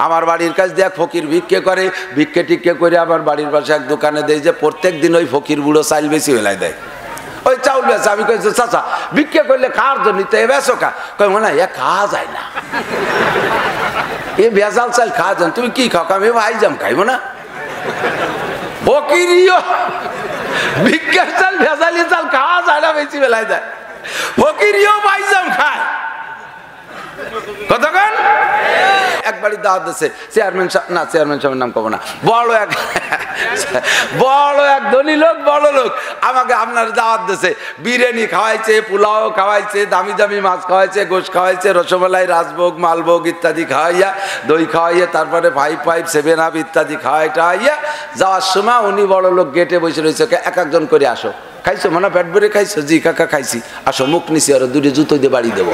আমার বাড়ির কাছে দেখ ফকির ভিক্ষে করে, ভিক্ষে টিক্ষে করে আমার বাড়ির পাশে এক দোকানে দেয় যে প্রত্যেক দিন ওই ফকির বুড়ো চাইল বেশি বেলায় দেয়, ওই চাউল বেছে। আমি কইছি চাচা ভিক্ষে করলে খাওয়ার জন্য তো এ বেছো কা? কই মনে হয় খাওয়া যায় না, এ ভেজাল চাল খাওয়া যান। তুমি কি খাও? আমি ভাইজাম খাইব না। ফকিরিও ভিক্ষার চাল ভেজালি চাল খাওয়া যায় না, বেশি বেলায় দেয়। ফকিরিও ভাইজাম খায়। কতক্ষণ একবারই দাওয়াত দিচ্ছে চেয়ারম্যান সাহেব, না চেয়ারম্যান সাহেবের নাম কব না, বড় এক ধনী লোক, বড় লোক আমাকে আপনার দাওয়াত দিচ্ছে। বিরিয়ানি খাওয়াইছে, পোলাও খাওয়াইছে, দামি দামি মাছ খাওয়াইছে, গোশ খাওয়াইছে, রসমালাই, রাজভোগ, মালভোগ ইত্যাদি খাওয়াইয়া, দই খাওয়াইয়া, তারপরে 5 7 আপ ইত্যাদি খাওয়াইয়া যাওয়ার সময় উনি বড় লোক গেটে বসে রয়েছে, এক একজন করে আসো। খাইছো মানে পেট ভরে খাইছো? জি কাকা খাইছি। আসো মুখ নিছি, আর দুটো জুতো দিয়ে বাড়ি দেবো।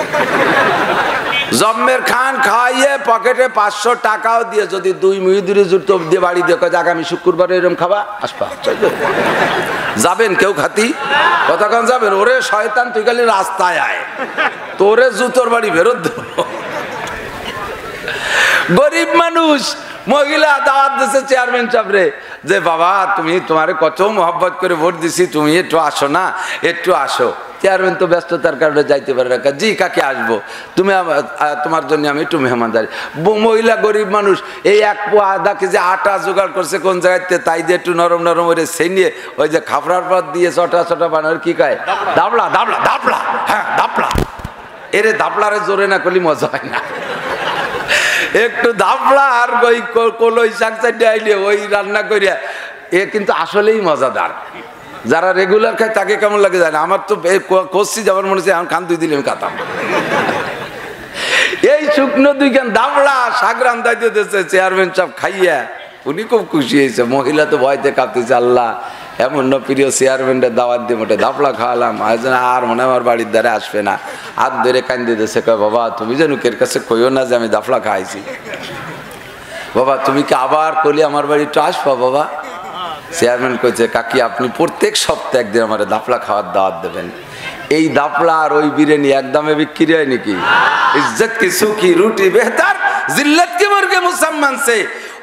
জম্মের খান খাওয়াইয়ে পকেটে 500 টাকাও দিয়ে যদি 2 মুহিদুরি জুতো দিয়ে বাড়ি দিয়ে আগামী শুক্রবার এরকম খাবা আসবা, যাবেন কেউ খাতি? কতক্ষণ যাবেন? ওরে শয়তান তুই খালি রাস্তায় আয়, তোরে জুতোর বাড়ি ফেরত দেব। গরিব মানুষ মহিলা দাওয়াত দিচ্ছে চেয়ারম্যান সাহেবরে যে বাবা তুমি তোমারে কত মহব্বত করে ভোট দিছি, তুমি একটু আসো না, একটু আসো। চেয়ারম্যান তো ব্যস্ততার কারণে যাইতে পারে না। জি কাকে আসবো, তুমি তোমার জন্য আমি একটু মেহমানদারি। মহিলা গরিব মানুষ এই 1 পোয়া আধা কেজি আটা জোগাড় করছে কোন জায়গাতে, তাই দিয়ে একটু নরম নরম করে ছেনিয়ে ওই যে খাফরার পর দিয়ে চটা চটা বানানোর কি কয় দাবলা, দাবলা, দাবলা, হ্যাঁ দাবলা। এরে দাবলারে জোরে না করলে মজা হয় না। একটু দাবলা আর ওই কলই শাক চাইতে আইলে ওই রান্না করিয়া এ কিন্তু আসলেই মজাদার। যারা রেগুলার খায় তাকে কেমন লাগে জানে, আমার তো করছি যাবার মনে হচ্ছে এখন খান 2 দিলে আমি কাতাম। এই শুকনো 2 খান দাবলা শাক রান্দাই দিতেছে চেয়ারম্যান সাহেব খাইয়া, উনি খুব খুশি হয়েছে। মহিলা তো ভয়তে কাঁপতেছে, আল্লাহ এমন না প্রিয় চেয়ারম্যানের দাওয়াত দিয়ে মোটে দাপলা খাওয়ালাম, আর মনে হয় আমার বাড়ির দ্বারে আসবে না। হাত ধরে কান্দে দিয়েছে, কয় বাবা তুমি যেন কের কাছে কইও না যে আমি দাফলা খাইছি। বাবা তুমি কি আবার কলি আমার বাড়ি একটু আসবা বাবা? চেয়ারম্যান কইছে কাকি আপনি প্রত্যেক সপ্তাহে একদিন আমার দাফলা খাওয়ার দাওয়াত দেবেন। এই দাফলা আর ওই বিরিয়ানি একদমে বিক্রি হয় নাকি? ইজ্জত কি সুখী রুটি বেহতার, জিল্লত কি মুরগে মুসলমান সে।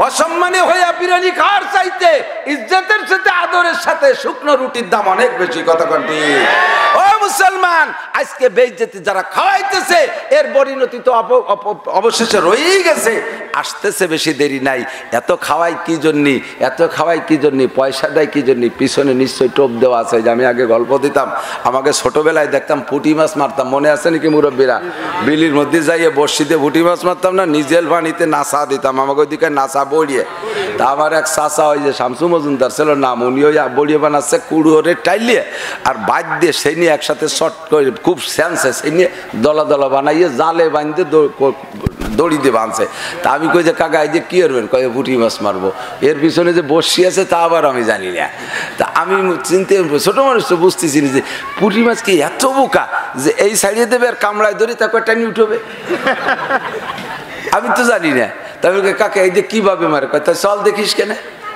অসম্মানে হইয়া বিরিয়ানি খাওয়ার চাইতে ইজ্জতের সাথে আদরের সাথে শুকনো রুটির দাম অনেক বেশি। কথা কোনটি? ও মুসলমান, আজকে বেইজ্জতি যারা খাওয়াইতেছে এর পরিণতি তো অবশেষে রয়েই গেছে, আসতেছে, বেশি দেরি নাই। এত খাওয়াই কি জন্যে, এত খাওয়াই কি জন্যে, পয়সা দেয় কি জন্যে? পিছনে নিশ্চয়ই টোপ দেওয়া আছে। যে আমি আগে গল্প দিতাম, আমাকে ছোটবেলায় দেখতাম পুঁটি মাছ মারতাম, মনে আছে নাকি মুরব্বীরা? বিলির মধ্যে যাইয়ে বর্ষিতে পুঁটি মাছ মারতাম না, নিজের পানিতে নাচা দিতাম, আমাকে ওইদিকে নাচা বড়িয়ে। তা আমার এক চাচা ওই যে শামসু মজুমদার ছিল নাম, উনি ওই বড়িয়ে বানাচ্ছে কুড়োরে টাইলিয়ে আর বাদ দিয়ে সেই নিয়ে একসাথে শর্ট করে খুব স্যান্সে সেই নিয়ে দলা দলা বানাইয়ে জালে বাঁধতে দড়ি দিয়ে বাঁধছে। তা আমি কই যে কাকা এই যে কি করবেন? কয়ে পুঁটি মাছ মারবো। এর পিছনে যে বসি আছে তা আবার আমি জানি না। তা আমি চিনতে, ছোট মানুষ তো বুঝতেছি না যে পুঁটি মাছ কি এত বোকা যে এই সাইডে দেবে আর কামড়ায় ধরি তারপর টানি উঠবে, আমি তো জানি না। তবে কাকা এই যে কিভাবে মারে? কথা চল দেখিস কেন?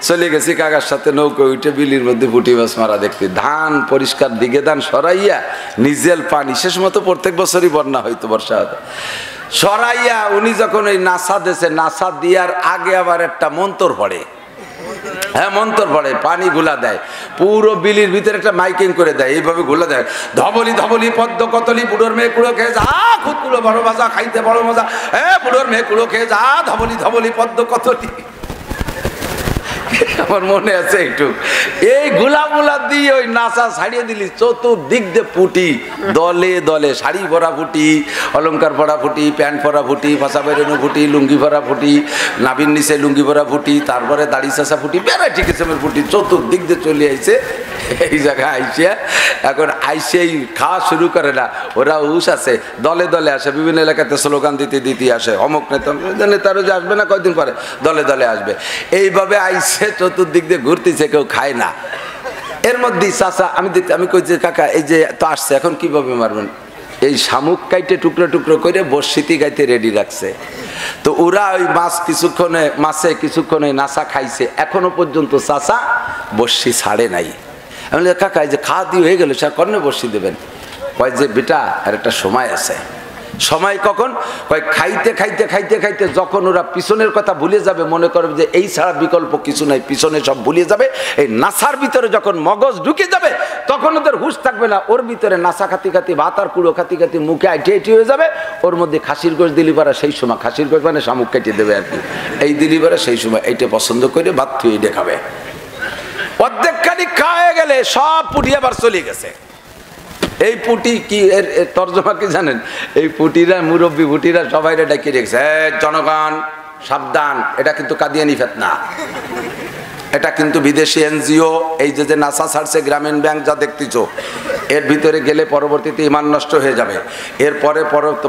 চলে গেছি কাকার সাথে নৌকো উঠে বিলির মধ্যে পুঁটি মাছ মারা দেখতে। ধান পরিষ্কার দিকে ধান সরাইয়া নিজের পানি, শেষ মতো প্রত্যেক বছরই বন্যা হইতো, বর্ষা হতো, সরাইয়া উনি যখন ওই নাসা দেশে, নাসা দেওয়ার আগে আবার একটা মন্তর পড়ে। হ্যাঁ মন্তর পড়ে, পানি গুলা দেয়, পুরো বিলির ভিতরে একটা মাইকিং করে দেয়, এইভাবে গুলা দেয়, ধবলি ধবলি পদ্ম কতলি বুড়োর মেয়ে কুড়ো খেয়ে যা, খুদকুলো বড় মজা, খাইতে বড় মজা, হ্যাঁ বুড়োর মেয়ে কুড়ো খেয়ে যা, ধবলি ধবলি পদ্ম কতলি। আমার মনে আছে একটু, এই গোলামুলা দিয়ে ওই নাচা ছাড়িয়ে দিলি, চতুর্দিক দিয়ে ফুটি, দলে দলে শাড়ি পরা ফুটি, অলঙ্কার পরা ফুটি, প্যান্ট পরা ফুটি, ফাঁসা বেরোনো ফুটি, লুঙ্গি পরা ফুটি, নাভির নিচে লুঙ্গি পরা ফুটি, তারপরে দাড়ি চাষা ফুটি, ভ্যারাইটি কিসেমের ফুটি, চতুর্দিক দিয়ে চলে আইছে। এই জায়গায় আইসে এখন আইসেই খাওয়া শুরু করে না, ওরা উস আছে, দলে দলে আসে, বিভিন্ন এলাকাতে স্লোগান দিতে দিতে আসে, অমুক নেতারও যে আসবে না কয়েকদিন পরে দলে দলে আসবে। এইভাবে আইসে চতুর্দিক দিয়ে ঘুরতেছে, কেউ খায় না। এর মধ্যেই চাচা আমি কই যে কাকা এই যে তো আসছে, এখন কিভাবে মারবেন? এই শামুক কাইটে টুকরো টুকরো করে বর্ষিতি গাইতে রেডি রাখছে। তো ওরা ওই মাছ কিছুক্ষণে নাসা খাইছে, এখনো পর্যন্ত চাচা বর্ষি ছাড়ে নাই। আমি কাকা এই যে খাওয়া দিয়ে হয়ে গেল, স্যার কর্ণে বর্ষি দেবেন? কয় যে বেটা আর একটা সময় আছে, সময় কখন? কয় খাইতে খাইতে খাইতে খাইতে যখন ওরা পিছনের কথা ভুলে যাবে, মনে করবে যে এই ছাড়া বিকল্প কিছু নাই, পিছনে সব ভুলে যাবে, এই নাসার ভিতরে যখন মগজ ঢুকে যাবে তখন ওদের হুঁশ থাকবে না, ওর ভিতরে নাসা খাতি খাতি ভাত আর কুড়ো খাতি খাতি মুখে আইটি আইটি হয়ে যাবে, ওর মধ্যে খাসির গোশ দিলি পারা সেই সময়, খাসির গোশ মানে শামুক কেটে দেবে আর কি, এই দিলি পারা সেই সময় এইটা পছন্দ করে ভাত থুয়ে দেখাবে। অর্ধেক খানি খাওয়া গেলে সব পুটি আবার চলে গেছে। এই পুটি কি এর তর্জমা কি জানেন? এই পুটিরা মুরব্বী পুটিরা সবাই ডাকিয়ে রেখেছে, জনগণ সাবধান, এটা কিন্তু কাদিয়ানি ফিতনা, এটা কিন্তু বিদেশি এনজিও, এই যে নাসা ছাড়ছে গ্রামীণ ব্যাংক যা দেখতেছো, এর ভিতরে গেলে পরবর্তীতে ইমান নষ্ট হয়ে যাবে। এরপরে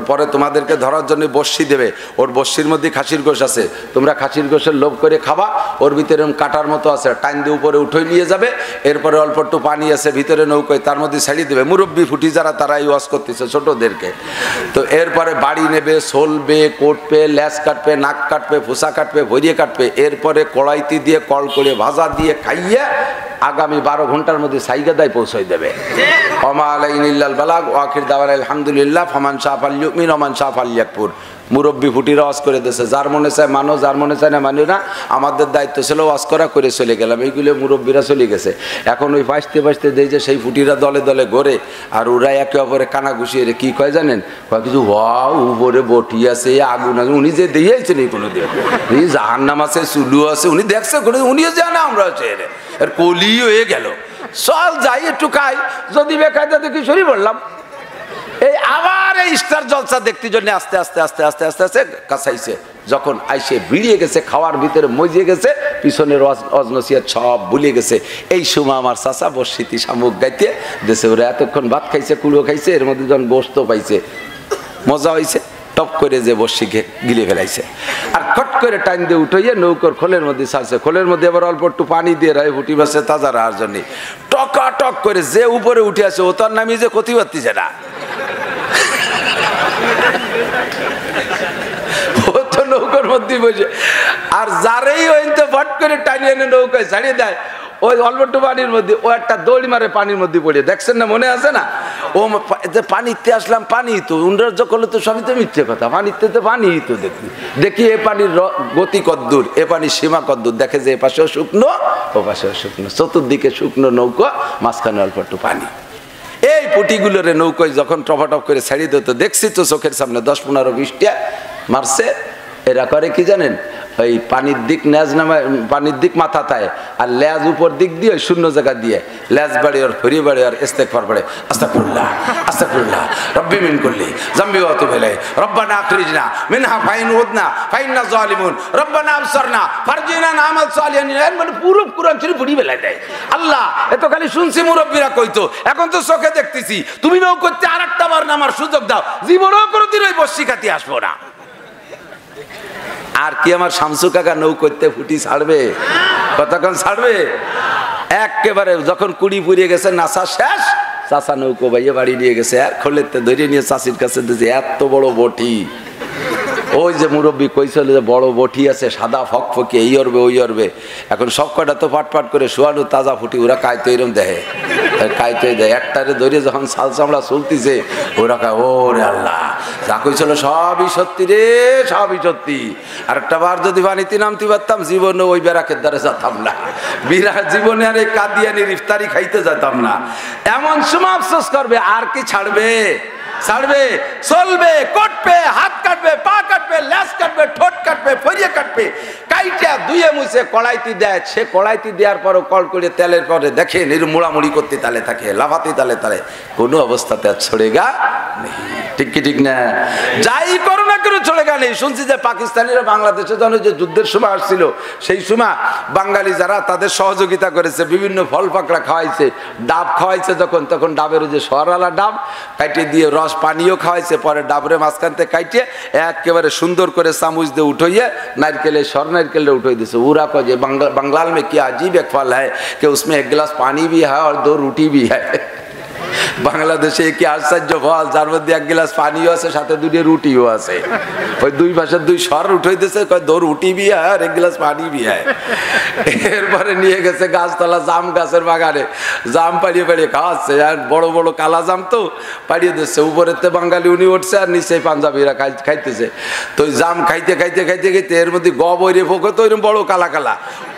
পরে তোমাদেরকে ধরার জন্য বর্ষি দেবে, ওর বর্ষির মধ্যে খাসির গোশ আছে, তোমরা খাসির গোশের লোভ করে খাবা, ওর ভিতরে কাটার মতো আছে, টাইম দিয়ে উপরে উঠে নিয়ে যাবে, এরপরে অল্প একটু পানি আছে ভিতরে নৌকোয়, তার মধ্যে ছাড়িয়ে দেবে। মুরব্বী ফুটি যারা তারা এই ওয়াজ করতেছে ছোটদেরকে, তো এরপরে বাড়ি নেবে, সলবে, কোটবে, ল্যাস কাটবে, নাক কাটবে, ফুসা কাটবে, ভরিয়ে কাটবে, এরপরে কড়াইতে দিয়ে কল করে ভাজা দিয়ে খাইয়ে আগামী 12 ঘন্টার মধ্যে সাইগাদায় পৌঁছাই দেবে। ওমা আলাইনা ইল্লাল বালাগ ওয়া আখির দাওয়ানা আলহামদুলিল্লাহ ফামান শাআ ফালইউমিন ওয়া মান শাআ ফালইয়াকফুর। মুরব্বী ফুটিরা ওয়াজ করে দিয়েছে, যার মনে চায় মানো, যার মনে চায় না মানি না। আমাদের দায়িত্ব ছিল ওয়াজ করা, করে চলে গেলাম, এইগুলো মুরব্বীরা চলে গেছে। এখন ওই বাঁচতে বাঁচতে দেয় যে সেই ফুটিরা দলে দলে ঘোরে, আর ওরা একে অপরে কানা ঘুষিয়ে কি কয় জানেন? কয় কিছু ওয়াও উপরে বটি আছে, আগুন আছে, উনি যে দিয়েছেন এই কোনো দিয়ে জাহান্নাম আছে, চুলু আছে, উনি দেখছে কোনো, উনিও জানে আমরা হচ্ছে এর কলি হয়ে গেল। চল যাই একটু খাই, যদি বেকায়দা দেখি সরি বললাম। এই আবার এই স্টার জলসা দেখতে জন্য আস্তে আস্তে আস্তে আস্তে আস্তে আস্তে কাছাইছে, যখন আইসে ভিড়িয়ে গেছে, খাওয়ার ভিতরে মজিয়ে গেছে, পিছনের অজনসিয়াত সব ভুলে গেছে। এই সময় আমার চাচা বর্ষিতি শামুক গাইতে দেশে, ওরা এতক্ষণ ভাত খাইছে, কুড়ো খাইছে, এর মধ্যে যখন গোশত পাইছে, মজা হয়েছে, টপ করে যে বর্ষি গিলে ফেলাইছে, আর খট করে টাইম দিয়ে উঠাইয়ে নৌকর খোলের মধ্যে ছাড়ছে, খোলের মধ্যে আবার অল্প একটু পানি দিয়ে রায় ফুটি বাসে তাজা রাহার জন্য টকা টক করে যে উপরে উঠে আছে, ও তার নামিয়ে যে ক্ষতি পারতেছে না, ও তো নৌকার মধ্যে বসে, আর যারেই ওই তো ফট করে টানিয়ে এনে নৌকায় ছাড়িয়ে দেয়, ওই অল্প একটু পানির মধ্যে ও একটা দৌড়ি মারে পানির মধ্যে পড়ে, দেখছেন না, মনে আছে না? ও পানিতে আসলাম, পানি তো উন্ডার্য করলে তো সবই তো মিথ্যে কথা, পানিতে তো পানি তো দেখি এ পানির গতি কদ্দূর, এ পানির সীমা কদ্দূর, দেখে যে এ পাশেও শুকনো ও পাশেও শুকনো, চতুর্দিকে শুকনো নৌকা, মাঝখানে অল্প একটু পানি। এই পুটিগুলোরে নৌকায় যখন টপাটপ করে ছাড়িয়ে দিত, দেখছি তো চোখের সামনে 10-15-20টা মারছে। এরা করে কি জানেন? ওই পানির দিক লেজ নামে, পানির দিক মাথা তায়, আর লেজ উপর দিক দিয়ে শূন্য জায়গা দিয়ে লেজ বাড়ি আর ফরি বাড়ি আর ইস্তেগফার পড়ে, আস্তাগফিরুল্লাহ আস্তাগফিরুল্লাহ রব্বি মিন কুল্লি যামবি ওয়া তুব ইলাইহি রব্বানা আখরিজনা মিনহা ফাইন উদনা ফাইন্না যালিমুন রব্বানা আবসারনা ফারজিনা নামাল সালিহান। মানে পুরো কুরআন শরীফ পড়ি বেলায় দেয়। আল্লাহ এত খালি শুনছি মুরব্বীরা কইতো, এখন তো চোখে দেখতেছি, তুমি নৌ করতে আরেকটা বার নামার সুযোগ দাও, জীবনও কোনোদিন ওই বর্ষি খাতি আসবো না। আর কি আমার শামসু কাকা নৌ করতে ফুটি ছাড়বে? কতক্ষণ ছাড়বে? একেবারে যখন কুড়ি পুড়িয়ে গেছে, নাসা শেষ, চাচা নৌকো বাইয়ে বাড়ি নিয়ে গেছে, আর খোলেতে ধরে নিয়ে চাষির কাছে দিয়েছে, এত বড় বটি। ওই যে মুরব্বী কইছিল যে বড় বটি আছে, সাদা ফকফকে, এই অরবে ওই অরবে, এখন সব কয়টা তো পাট পাট করে শোয়ানো তাজা ফুটি, ওরা কায়তো এরম দেয়, কায়তো দেয়, একটারে ধরে যখন সাল চামড়া চলতিছে, ওরা কায় ও রে আল্লাহ, যা কইছিল সবই সত্যি রে, সবই সত্যি। আর একটা বার যদি পানিতে নামতে পারতাম, জীবনে ওই বেড়াকের দ্বারা যেতাম না, বিরাট জীবনে আর এই কাদিয়ানির ইফতারি খাইতে যেতাম না। এমন সময় আফসোস করবে, আর কি ছাড়বে? ছাড়বে? চলবে, কাটবে, হাত কাটবে, পা কাটবে, লেজ কাটবে, ঠোঁট কাটবে, ফরিয়ে কাটবে, কাইটা ধুয়ে মুছে কড়াইতে দেয়। সে কড়াইতে দেওয়ার পরও কল করে তেলের পরে দেখে মুড়ামুড়ি করতে তালে থাকে, লাফাতে তালে তালে, কোনো অবস্থাতে আর ছড়েগা নেই। ঠিক কি ঠিক না? যাই করো না কেন ছড়েগা নেই। শুনছি যে পাকিস্তানিরা বাংলাদেশে যখন যে যুদ্ধের সময় আসছিল, সেই সময় বাঙালি যারা তাদের সহযোগিতা করেছে, বিভিন্ন ফল পাকড়া খাওয়াইছে, ডাব খাওয়াইছে, যখন তখন ডাবের যে সরালা ডাব কাইটে দিয়ে রস পানিও খাওয়াইছে, পরে ডাবরে মাঝখান থেকে কাইটে একেবারে সুন্দর করে চামচ দিয়ে উঠাইয়ে नारिकेल सर नारिकेल उठाई दिसे। उरा को जे बंगाल में क्या अजीब एक फल है कि उसमें एक गिलास पानी भी है और 2 रोटी भी है। বাংলাদেশে কি আশ্চর্য ফল, যার মধ্যে এক গ্লাস পানিও আছে, সাথে দুটো রুটিও আছে। ওই দুই পাশের দুই স্বর উঠাইতেছে, দো রুটি বি আর এক গ্লাস পানি বি হয়। এরপরে নিয়ে গেছে গাছতলা জাম গাছের বাগানে, জাম পাড়িয়ে পাড়িয়ে খাওয়াচ্ছে। আর বড় বড় কালা জাম তো পাড়িয়ে দিচ্ছে, উপরেতে বাঙালি উনি উঠছে আর নিচে পাঞ্জাবিরা খাইতেছে। তো ওই জাম খাইতে খাইতে খাইতে খাইতে এর মধ্যে গবরে ফোকে তো এরকম বড় কালা কালা,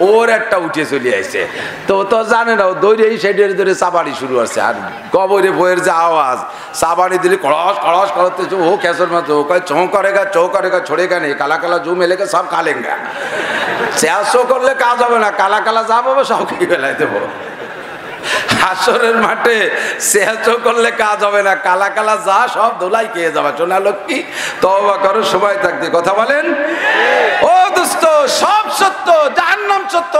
ওর একটা উঠে চলে আসছে। তো তো জানে না, ও দৌড়ে এই সাইডের ধরে চাবাড়ি শুরু হচ্ছে। আর গবরে বইয়ের যে আওয়াজ, চাবাড়ি দিলে কড়স কড়স করতেছে। ও খেসর মাত্র ও কয় চৌ করেগা ছোড়েগা নেই, কালা কালা জু মেলেগা সব কালেঙ্গা। চেয়ারশো করলে কাজ হবে না, কালা কালা যা পাবো সব কি ফেলাই দেবো। হাসরের মাঠে চেয়ারশো করলে কাজ হবে না, কালা কালা যা সব ধোলাই খেয়ে যাবে। সোনা লক্ষ্মী তওবা করো, সময় থাকতে কথা বলেন। ও দোস্ত, সব সত্য, জাহান্নাম সত্য।